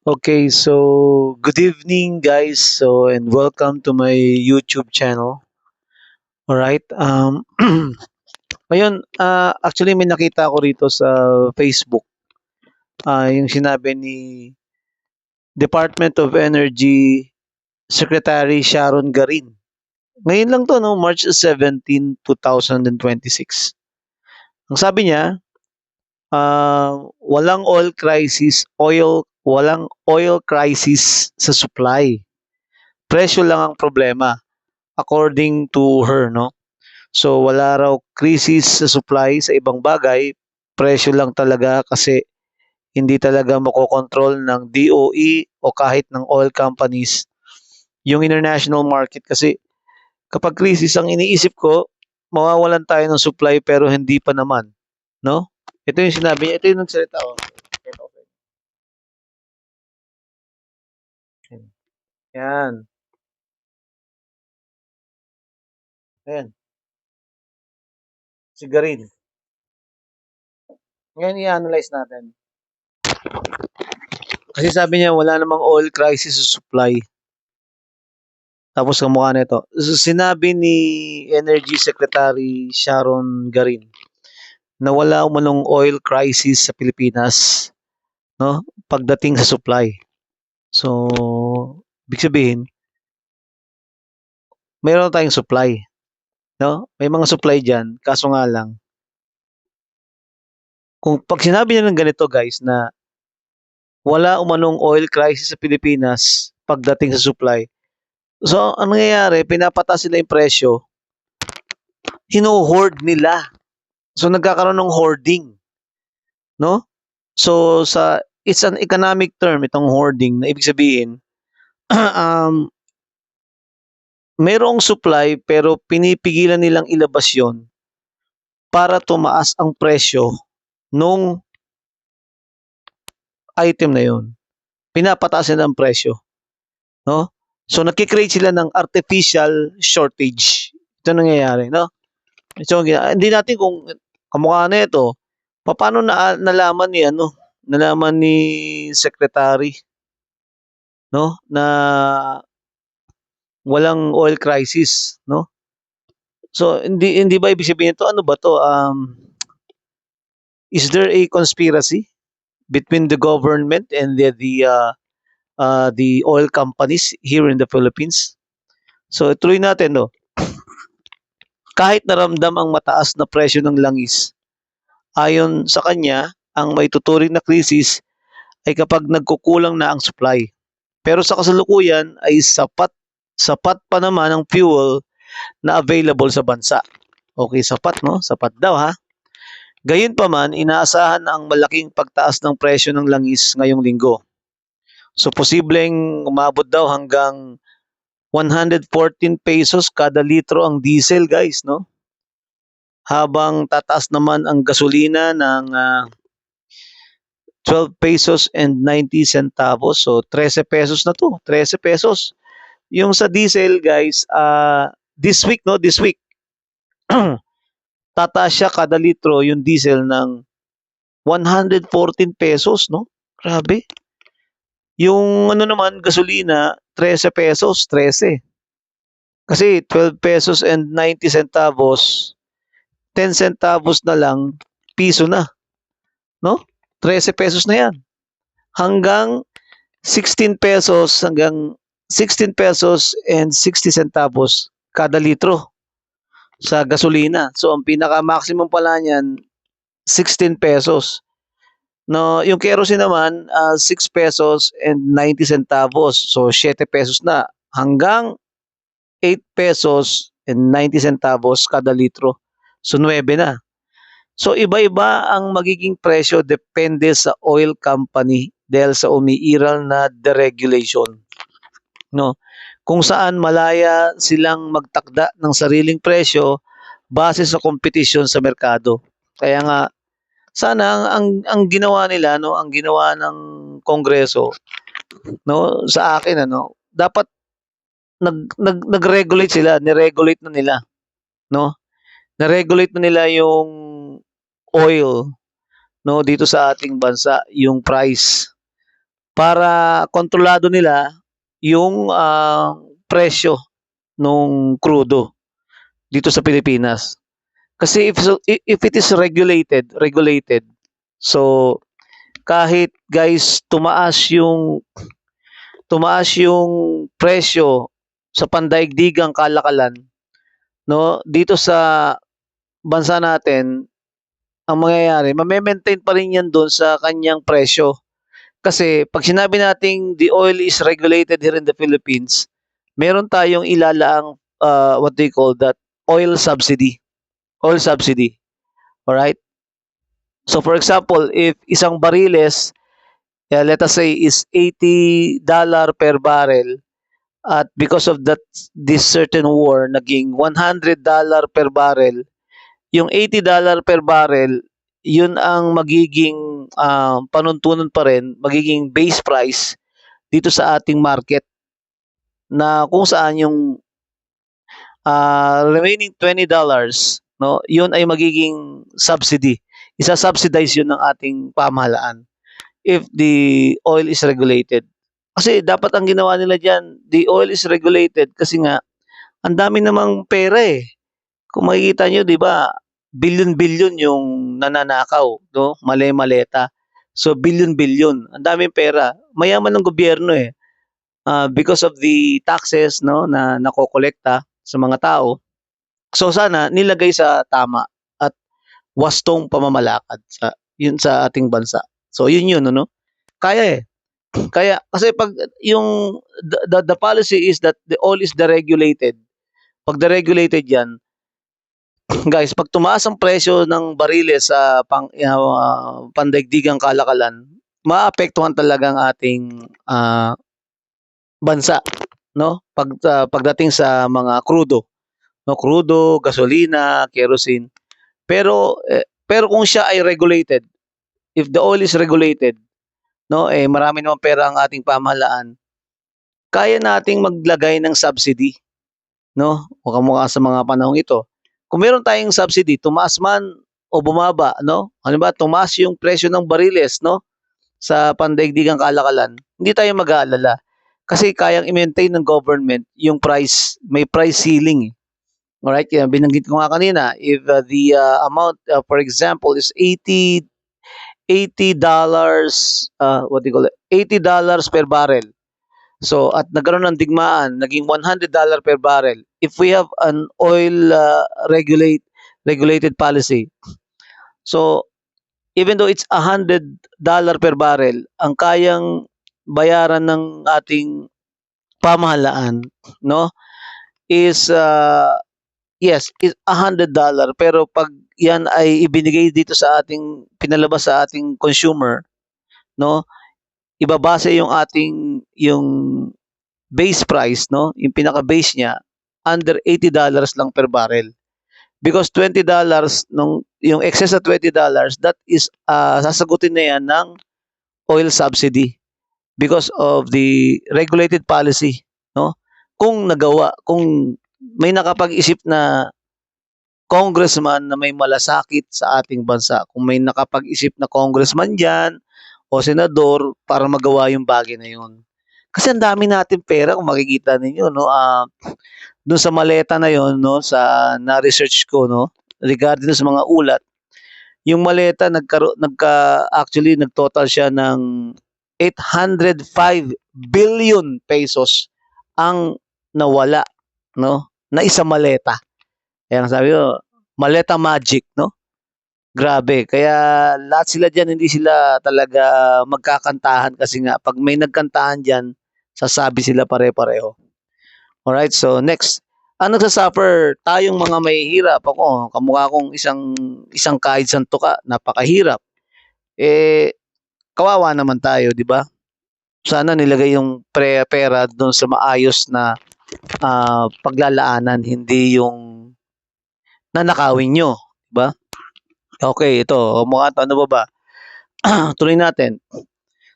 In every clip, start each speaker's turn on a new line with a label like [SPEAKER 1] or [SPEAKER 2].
[SPEAKER 1] Okay, so good evening, guys. And welcome to my YouTube channel. All right. Ngayon, actually may nakita ako rito sa Facebook, yung sinabi ni Department of Energy Secretary Sharon Garin. Ngayon lang to, no, March 17, 2026. Ang sabi niya, walang oil crisis sa supply. Presyo lang ang problema according to her, no? So wala raw krisis sa supply sa ibang bagay, presyo lang talaga kasi hindi talaga makokontrol ng DOE o kahit ng oil companies yung international market kasi kapag krisis ang iniisip ko, mawawalan tayo ng supply pero hindi pa naman, no? Ito yung sinabi niya, ito yung nagsalita oh. Yan. Ayan, si Garin. Ngayon i-analyze natin. Kasi sabi niya wala namang oil crisis sa supply. Tapos kamukha nito. Sinabi ni Energy Secretary Sharon Garin na wala umanong oil crisis sa Pilipinas, no? Pagdating sa supply. So, ibig sabihin, mayroon tayong supply, no? May mga supply diyan, kaso nga lang kung pag sinabi niya ng ganito guys na wala umanong oil crisis sa Pilipinas pagdating sa supply. So, ang nangyayari, pinapataas sila yung presyo, hino-hoard nila. So, nagkakaroon ng hoarding, no? So it's an economic term itong hoarding na ibig sabihin um, mayroong supply pero pinipigilan nilang ilabas yon para tumaas ang presyo nung item na yon. Pinapataas nila ang presyo, no? So nagki-create sila ng artificial shortage. Ito nangyayari, no? So hindi natin kung kamukha na ito, paano nalaman ni nalaman ni secretary, no, na walang oil crisis, no? So hindi ba ibig sabihin ito ano ba to is there a conspiracy between the government and the oil companies here in the Philippines? So tuloy natin no. Kahit naramdam ang mataas na presyo ng langis, ayon sa kanya, ang may tuturing na krisis ay kapag nagkukulang na ang supply. Pero sa kasalukuyan ay sapat pa naman ang fuel na available sa bansa. Okay, sapat no? Sapat daw ha. Gayunpaman, inaasahan na ang malaking pagtaas ng presyo ng langis ngayong linggo. So posibleng umabot daw hanggang 114 pesos kada litro ang diesel guys, no? Habang tataas naman ang gasolina ng 12 pesos and 90 centavos. So 13 pesos na to, 13 pesos. Yung sa diesel guys, this week no, this week tataas siya kada litro yung diesel ng 114 pesos, no? Grabe. Yung ano naman, gasolina, 13 pesos, 13. Kasi 12 pesos and 90 centavos, 10 centavos na lang, piso na. No? 13 pesos na yan. Hanggang 16 pesos, hanggang 16 pesos and 60 centavos kada litro sa gasolina. So, ang pinaka-maximum pala niyan, 16 pesos. No, yung kerosene naman, 6 pesos and 90 centavos. So, 7 pesos na. Hanggang 8 pesos and 90 centavos kada litro. So, 9 na. So, iba-iba ang magiging presyo depende sa oil company dahil sa umiiral na deregulation. No? Kung saan malaya silang magtakda ng sariling presyo base sa kompetisyon sa merkado. Kaya nga, sana ang ginawa nila, no, ang ginawa ng Kongreso, no, sa akin, dapat nag-regulate sila, ni-regulate na nila, no? Na-regulate na nila yung oil, no, dito sa ating bansa, yung price. para kontrolado nila yung presyo nung crudo dito sa Pilipinas. Kasi if it is regulated, so kahit guys tumaas yung presyo sa pandaigdigang kalakalan, no, dito sa bansa natin, ang mangyayari, mame-maintain pa rin yan doon sa kanyang presyo. Kasi pag sinabi nating the oil is regulated here in the Philippines, meron tayong ilalaang what they call that, oil subsidy. Oil subsidy. Alright? So for example, if isang bariles, let us say is $80 per barrel, at because of this certain war, naging $100 per barrel, yung $80 per barrel, yun ang magiging panuntunan pa rin, magiging base price dito sa ating market, na kung saan yung remaining $20, no, yun ay magiging subsidy. Isa-subsidize yun ng ating pamahalaan if the oil is regulated. Kasi dapat ang ginawa nila dyan, the oil is regulated kasi nga, ang dami namang pera eh. Kung makikita nyo, di ba, billion-billion yung nananakaw, no? Male-maleta. So, billion-billion. Ang daming pera. Mayaman ng gobyerno eh. Because of the taxes, no, na nakokolekta sa mga tao. So, sana nilagay sa tama at wastong pamamalakad sa ating bansa. So, yun, no? Kaya eh. Kaya, kasi pag yung, the policy is that the oil is deregulated. Pag deregulated yan, guys, pag tumaas ang presyo ng bariles sa pandaigdigang kalakalan, maapektuhan talaga ang ating bansa, no? Pagdating sa mga crudo, no? Crudo, gasolina, kerosene. Pero kung siya ay regulated, if the oil is regulated, no, marami namang pera ang ating pamahalaan, kaya nating maglagay ng subsidy, no? O kamukha sa mga panahong ito. Kung meron tayong subsidy, tumaas man o bumaba, no? Ano ba, tumaas yung presyo ng bariles, no? Sa pandaigdigang kalakalan, hindi tayo mag-aalala. Kasi kayang i-maintain ng government yung price, may price ceiling. Alright, kaya binanggit ko nga kanina, if the amount, for example, is $80, what do you call it? $80 per barrel. So, at nagkaroon ng digmaan, naging $100 per barrel. If we have an oil regulated policy, so even though it's $100 per barrel, ang kayang bayaran ng ating pamahalaan, no, is yes, is $100. Pero pag yan ay ibinigay dito sa ating, pinalabas sa ating consumer, no, ibabase yung base price, no, yung pinaka-base niya, under $80 lang per barrel. Because $20 yung excess na $20, that is sasagutin na yan ng oil subsidy because of the regulated policy, no? Kung may nakapag-isip na congressman na may malasakit sa ating bansa, kung may nakapag-isip na congressman diyan o senador para magawa yung bagay na yun. Kasi ang dami natin pera, kung makikita ninyo, no, doon sa maleta na yon, no, sa na-research ko, no, regarding sa mga ulat, yung maleta actually nagtotal siya ng 805 billion pesos ang nawala, no, na isang maleta. Kaya sabi ko, maleta magic, no? Grabe. Kaya lahat sila diyan, hindi sila talaga magkakantahan kasi nga pag may nagkantahan diyan, sasabi sila pare-pareho. Alright, so next. Ang nagsasuffer, tayong mga mahihirap. Ako, kamukha kong isang kahit santo ka, napakahirap. Kawawa naman tayo, di ba? Sana nilagay yung pera doon sa maayos na paglalaanan, hindi yung nanakawin nyo, di ba? Okay, ito, mukha ano ba? Tuloy natin.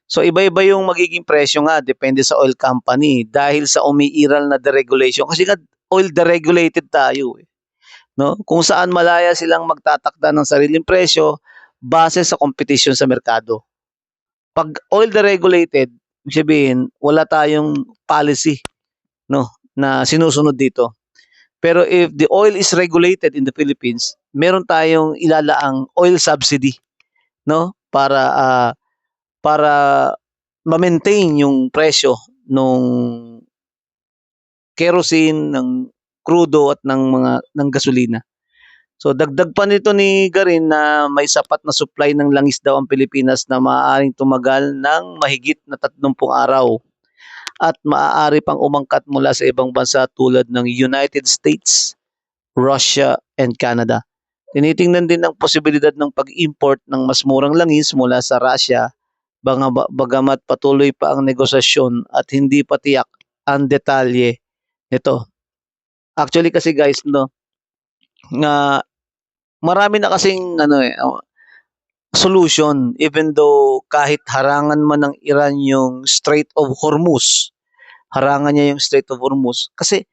[SPEAKER 1] So iba-iba yung magiging presyo nga, depende sa oil company dahil sa umiiral na deregulation. Kasi nga oil deregulated tayo, no? Kung saan malaya silang magtatakda ng sariling presyo base sa competition sa merkado. Pag oil deregulated, Ibig sabihin, wala tayong policy, no, na sinusunod dito. Pero if the oil is regulated in the Philippines, meron tayong ilalaang oil subsidy, no, para ma-maintain yung presyo nung kerosene, ng crudo at ng gasolina. So dagdag pa nito ni Garin na may sapat na supply ng langis daw ang Pilipinas na maaaring tumagal ng mahigit na 30 araw at maaari pang umangkat mula sa ibang bansa tulad ng United States, Russia, and Canada. Tinitingnan din ang posibilidad ng pag-import ng mas murang langis mula sa Russia bagamat patuloy pa ang negosasyon at hindi pa tiyak ang detalye nito. Actually kasi guys, no, nga marami na kasing solution, even though kahit harangan man ng Iran yung Strait of Hormuz, harangan niya yung Strait of Hormuz kasi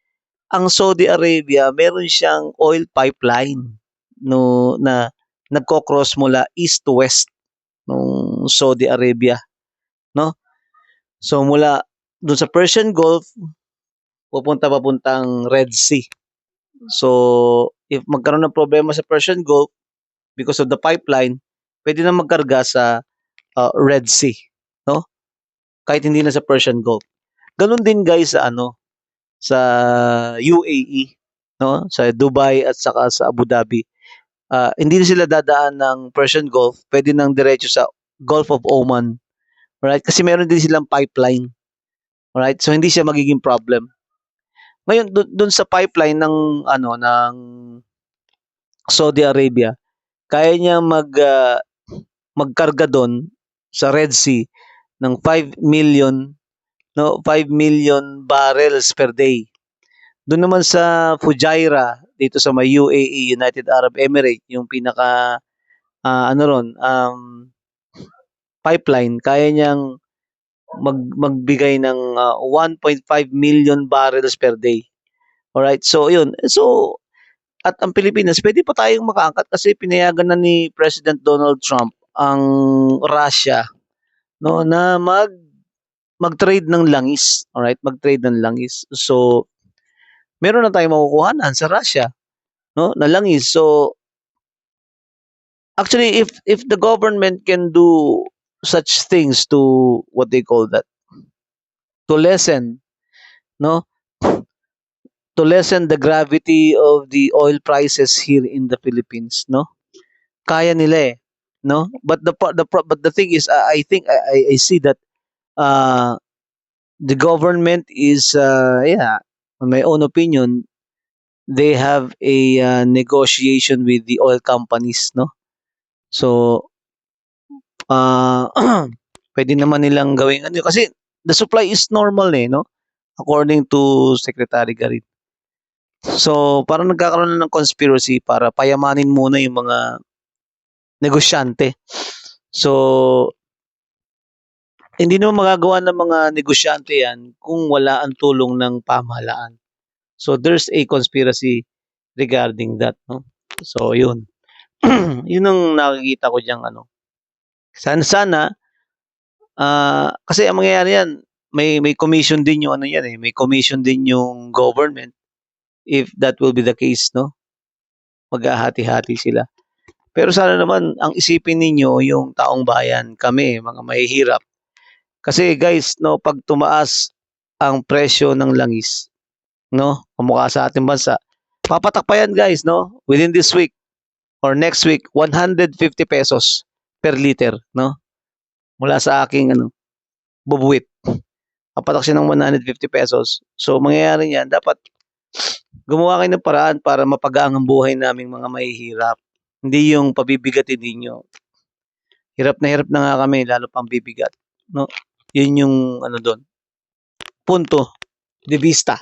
[SPEAKER 1] ang Saudi Arabia meron siyang oil pipeline no na nagko-cross mula east to west ng Saudi Arabia, no? So mula doon sa Persian Gulf papuntang Red Sea. So if magkaroon ng problema sa Persian Gulf because of the pipeline, pwede na magkarga sa Red Sea, no? Kahit hindi na sa Persian Gulf. Ganun din guys sa UAE, no? Sa Dubai at saka sa Abu Dhabi. Hindi na sila dadaan ng Persian Gulf, pwede nang diretso sa Gulf of Oman. Right? Kasi meron din silang pipeline. Right? So hindi siya magiging problem. Ngayon doon sa pipeline ng Saudi Arabia, kaya niya magkarga doon sa Red Sea ng 5 million barrels per day. Doon naman sa Fujairah dito sa may UAE, United Arab Emirates, yung pinaka pipeline, kaya niyang magbigay ng 1.5 million barrels per day. Alright, so yun. So at ang Pilipinas, pwede pa tayong makaangkat kasi pinayagan na ni President Donald Trump ang Russia, no, na mag-trade ng langis. Alright, mag-trade ng langis. So meron na tayong makukuhanan sa Russia, no, na langis. So actually if the government can do such things to what they call that, to lessen, no, to lessen the gravity of the oil prices here in the Philippines, no, kaya nila no, but the thing is, I think I see that uh the government is yeah, on my own opinion, they have a negotiation with the oil companies, no. So uh pwede naman nilang gawing kasi the supply is normal no, according to Secretary Garin. So parang nagkakaroon na ng conspiracy para payamanin muna yung mga negosyante. So hindi naman magagawa ng mga negosyante yan kung wala ang tulong ng pamahalaan. So there's a conspiracy regarding that, no. So yun. Yun ang nakikita ko diyang sana kasi ang mangyayari yan, may commission din yung yan may commission din yung government if that will be the case, no. Maghahati-hati sila. Pero sana naman ang isipin ninyo yung taong bayan, kami mga mahihirap. Kasi guys, no, pag tumaas ang presyo ng langis, no, kamukha sa ating bansa, papatak pa yan guys, no, within this week or next week, 150 pesos per liter, no, mula sa aking bubuwit. Papatak siya ng 150 pesos. So mangyayari yan, dapat gumawa kayo ng paraan para mapagaan ang buhay naming mga mahihirap. Hindi yung pabibigatin ninyo. Hirap na nga kami, lalo pang bibigat, no. Yun yung doon. Punto de vista.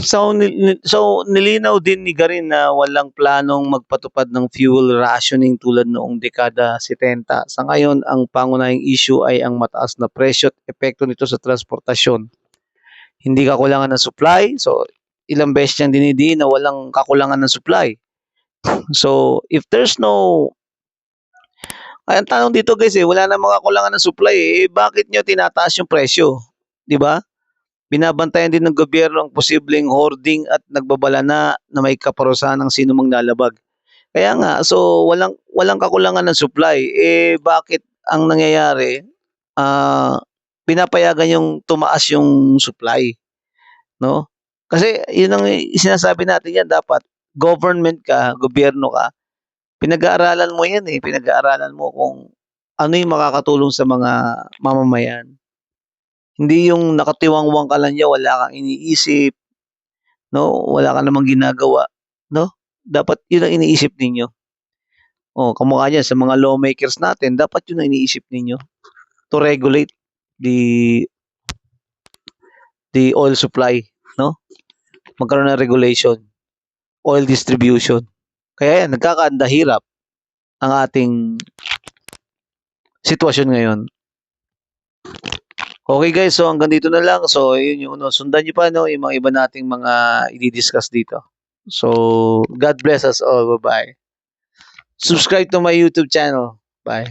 [SPEAKER 1] So nilinaw din ni Garin na walang planong magpatupad ng fuel rationing tulad noong dekada 70. Sa ngayon, ang pangunahing issue ay ang mataas na presyo at epekto nito sa transportasyon. Hindi kakulangan ng supply. So ilang beses niyang dinidiin na walang kakulangan ng supply. So if there's no Ay, ang tanong dito guys wala na mga kakulangan ng supply bakit nyo tinataas yung presyo? 'Di ba? Binabantayan din ng gobyerno ang posibleng hoarding at nagbabala na may kaparusahan ng sino mang lalabag. Kaya nga, so walang walang kakulangan ng supply, bakit ang nangyayari, ah, pinapayagan yung tumaas yung supply, 'no? Kasi yun ang sinasabi natin yan dapat government ka, gobyerno ka, pinag-aaralan mo yan, pinag-aaralan mo kung ano yung makakatulong sa mga mamamayan. Hindi yung nakatiwangwang ka lang diyan, wala kang iniisip, 'no, wala ka namang ginagawa, 'no? Dapat yun ang iniisip ninyo. Oh, kamukha niyan sa mga lawmakers natin, dapat yun ang iniisip ninyo to regulate the the oil supply, 'no? Magkaroon ng regulation, oil distribution. Kaya yan, nagkakandahirap ang ating sitwasyon ngayon. Okay guys, so hanggang dito na lang. So, yun yung ano, sundan niyo pa no, yung mga iba nating mga i-discuss dito. So, God bless us all. Bye-bye. Subscribe to my YouTube channel. Bye.